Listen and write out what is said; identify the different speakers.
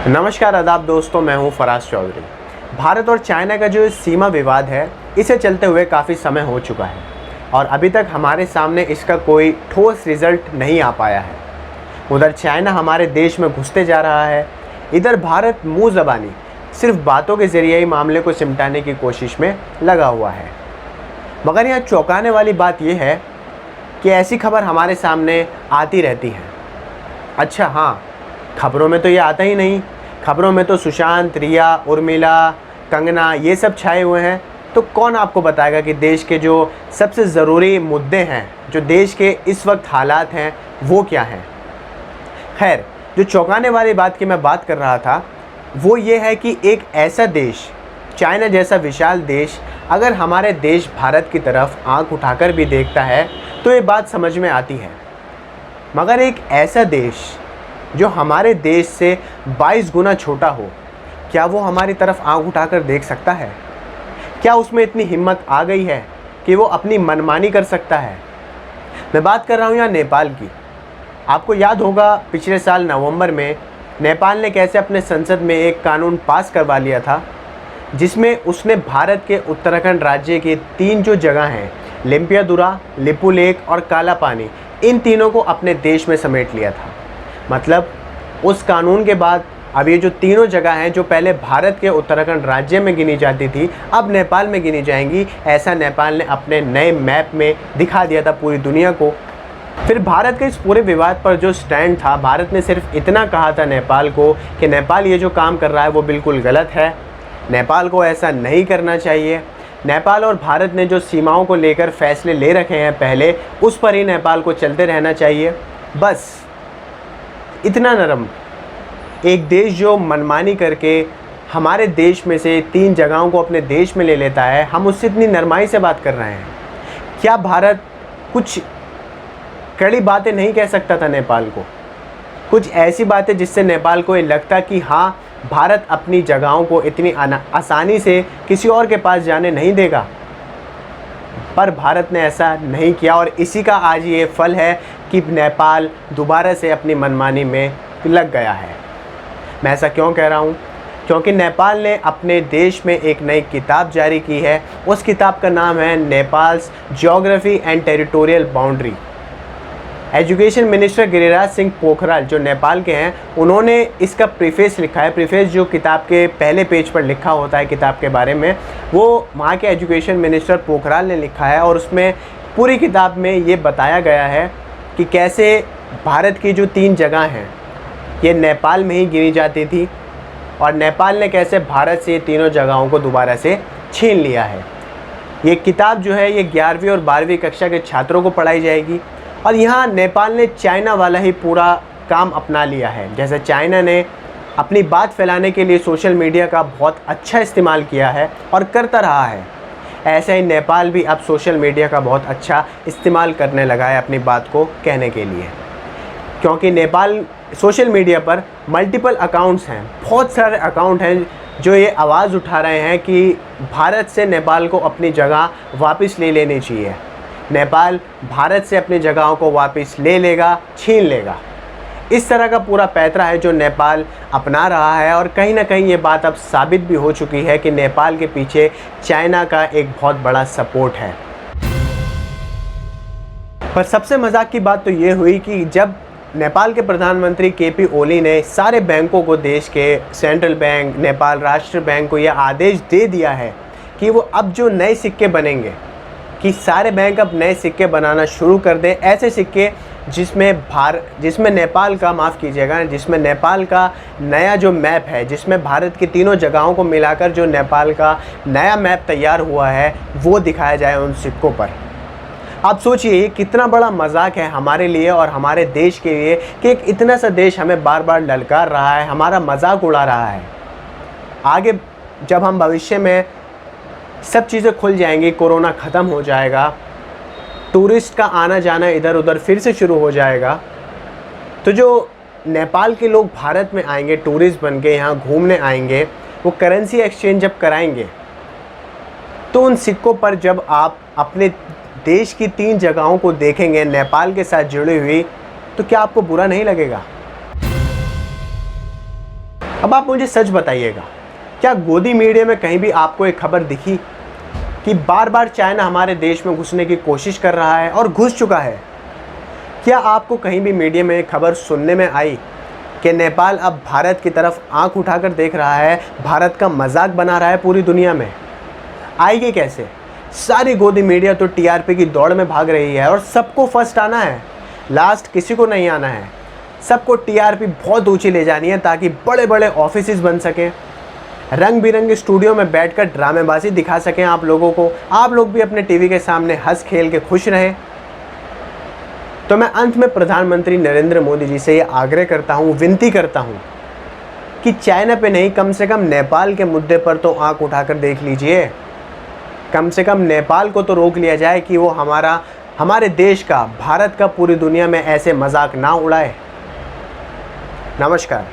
Speaker 1: नमस्कार आदाब दोस्तों, मैं हूं फराज चौधरी। भारत और चाइना का जो सीमा विवाद है, इसे चलते हुए काफ़ी समय हो चुका है और अभी तक हमारे सामने इसका कोई ठोस रिज़ल्ट नहीं आ पाया है। उधर चाइना हमारे देश में घुसते जा रहा है, इधर भारत मुँह ज़बानी सिर्फ बातों के ज़रिए ही मामले को सिमटाने की कोशिश में लगा हुआ है। मगर यहाँ चौंकाने वाली बात यह है कि ऐसी खबर हमारे सामने आती रहती है। अच्छा हाँ, खबरों में तो ये आता ही नहीं। खबरों में तो सुशांत, रिया, उर्मिला, कंगना ये सब छाए हुए हैं। तो कौन आपको बताएगा कि देश के जो सबसे ज़रूरी मुद्दे हैं, जो देश के इस वक्त हालात हैं, वो क्या हैं। खैर, जो चौंकाने वाली बात की मैं बात कर रहा था वो ये है कि एक ऐसा देश, चाइना जैसा विशाल देश, अगर हमारे देश भारत की तरफ आंख उठाकर भी देखता है तो ये बात समझ में आती है। मगर एक ऐसा देश जो हमारे देश से 22 गुना छोटा हो, क्या वो हमारी तरफ आंख उठाकर देख सकता है? क्या उसमें इतनी हिम्मत आ गई है कि वो अपनी मनमानी कर सकता है? मैं बात कर रहा हूँ यहाँ नेपाल की। आपको याद होगा पिछले साल नवंबर में नेपाल ने कैसे अपने संसद में एक कानून पास करवा लिया था, जिसमें उसने भारत के उत्तराखंड राज्य के 3 जो जगह हैं, लिम्पियादुरा, लिपुलेख और काला पानी, इन तीनों को अपने देश में समेट लिया था। मतलब उस कानून के बाद अब ये जो तीनों जगह हैं जो पहले भारत के उत्तराखंड राज्य में गिनी जाती थी, अब नेपाल में गिनी जाएंगी। ऐसा नेपाल ने अपने नए मैप में दिखा दिया था पूरी दुनिया को। फिर भारत के इस पूरे विवाद पर जो स्टैंड था, भारत ने सिर्फ इतना कहा था नेपाल को कि नेपाल ये जो काम कर रहा है वो बिल्कुल गलत है, नेपाल को ऐसा नहीं करना चाहिए। नेपाल और भारत ने जो सीमाओं को लेकर फैसले ले रखे हैं पहले, उस पर ही नेपाल को चलते रहना चाहिए। बस इतना नरम एक देश जो मनमानी करके हमारे देश में से 3 जगहों को अपने देश में ले लेता है, हम उससे इतनी नरमाई से बात कर रहे हैं। क्या भारत कुछ कड़ी बातें नहीं कह सकता था नेपाल को? कुछ ऐसी बातें जिससे नेपाल को ये लगता कि हाँ, भारत अपनी जगहों को इतनी आसानी से किसी और के पास जाने नहीं देगा। पर भारत ने ऐसा नहीं किया और इसी का आज ये फल है कि नेपाल दोबारा से अपनी मनमानी में लग गया है। मैं ऐसा क्यों कह रहा हूँ? क्योंकि नेपाल ने अपने देश में एक नई किताब जारी की है। उस किताब का नाम है Nepal's geography and territorial boundary. Education minister Giriraj Singh Pokhriyal जो नेपाल के हैं, उन्होंने इसका प्रीफेस लिखा है। प्रीफेस जो किताब के पहले पेज पर लिखा होता है किताब के बारे में, वो वहाँ के एजुकेशन मिनिस्टर पोखराल ने लिखा है और उसमें पूरी किताब में ये बताया गया है कि कैसे भारत की जो 3 जगह हैं ये नेपाल में ही गिनी जाती थी और नेपाल ने कैसे भारत से ये तीनों जगहों को दोबारा से छीन लिया है। ये किताब जो है ये 11वीं और 12वीं कक्षा के छात्रों को पढ़ाई जाएगी और यहाँ नेपाल ने चाइना वाला ही पूरा काम अपना लिया है। जैसे चाइना ने अपनी बात फैलाने के लिए सोशल मीडिया का बहुत अच्छा इस्तेमाल किया है और करता रहा है, ऐसे ही नेपाल भी अब सोशल मीडिया का बहुत अच्छा इस्तेमाल करने लगा है अपनी बात को कहने के लिए। क्योंकि नेपाल सोशल मीडिया पर मल्टीपल अकाउंट्स हैं, बहुत सारे अकाउंट हैं जो ये आवाज़ उठा रहे हैं कि भारत से नेपाल को अपनी जगह वापस ले लेनी चाहिए। नेपाल भारत से अपनी जगहों को वापस ले लेगा, छीन लेगा। इस तरह का पूरा पैंतरा है जो नेपाल अपना रहा है और कहीं ना कहीं ये बात अब साबित भी हो चुकी है कि नेपाल के पीछे चाइना का एक बहुत बड़ा सपोर्ट है। पर सबसे मजाक की बात तो ये हुई कि जब नेपाल के प्रधानमंत्री केपी ओली ने सारे बैंकों को, देश के सेंट्रल बैंक, नेपाल राष्ट्र बैंक को यह आदेश दे दिया है कि वो अब जो नए सिक्के बनेंगे, कि सारे बैंक अब नए सिक्के बनाना शुरू कर दें, ऐसे सिक्के जिसमें नेपाल का, माफ़ कीजिएगा, जिसमें नेपाल का नया जो मैप है, जिसमें भारत की तीनों जगहों को मिलाकर जो नेपाल का नया मैप तैयार हुआ है, वो दिखाया जाए उन सिक्कों पर। आप सोचिए ये कितना बड़ा मजाक है हमारे लिए और हमारे देश के लिए कि एक इतना सा देश हमें बार बार ललकार रहा है, हमारा मजाक उड़ा रहा है। आगे जब हम भविष्य में सब चीज़ें खुल जाएंगी, कोरोना ख़त्म हो जाएगा, टूरिस्ट का आना जाना इधर उधर फिर से शुरू हो जाएगा, तो जो नेपाल के लोग भारत में आएंगे, टूरिस्ट बन के यहाँ घूमने आएंगे, वो करेंसी एक्सचेंज जब कराएंगे तो उन सिक्कों पर जब आप अपने देश की 3 जगहों को देखेंगे नेपाल के साथ जुड़ी हुई, तो क्या आपको बुरा नहीं लगेगा? अब आप मुझे सच बताइएगा, क्या गोदी मीडिया में कहीं भी आपको एक खबर दिखी कि बार बार चाइना हमारे देश में घुसने की कोशिश कर रहा है और घुस चुका है? क्या आपको कहीं भी मीडिया में एक खबर सुनने में आई कि नेपाल अब भारत की तरफ आंख उठाकर देख रहा है, भारत का मजाक बना रहा है पूरी दुनिया में? आएगी कैसे? सारी गोदी मीडिया तो टीआरपी की दौड़ में भाग रही है और सबको फर्स्ट आना है, लास्ट किसी को नहीं आना है। सबको टीआरपी बहुत ऊंची ले जानी है ताकि बड़े बड़े ऑफिसेस बन सकें, रंग बिरंगे स्टूडियो में बैठकर ड्रामेबाजी दिखा सकें आप लोगों को, आप लोग भी अपने टीवी के सामने हंस खेल के खुश रहें। तो मैं अंत में प्रधानमंत्री नरेंद्र मोदी जी से ये आग्रह करता हूँ, विनती करता हूँ कि चाइना पे नहीं, कम से कम नेपाल के मुद्दे पर तो आंख उठाकर देख लीजिए। कम से कम नेपाल को तो रोक लिया जाए कि वो हमारे देश का, भारत का पूरी दुनिया में ऐसे मजाक ना उड़ाए। नमस्कार।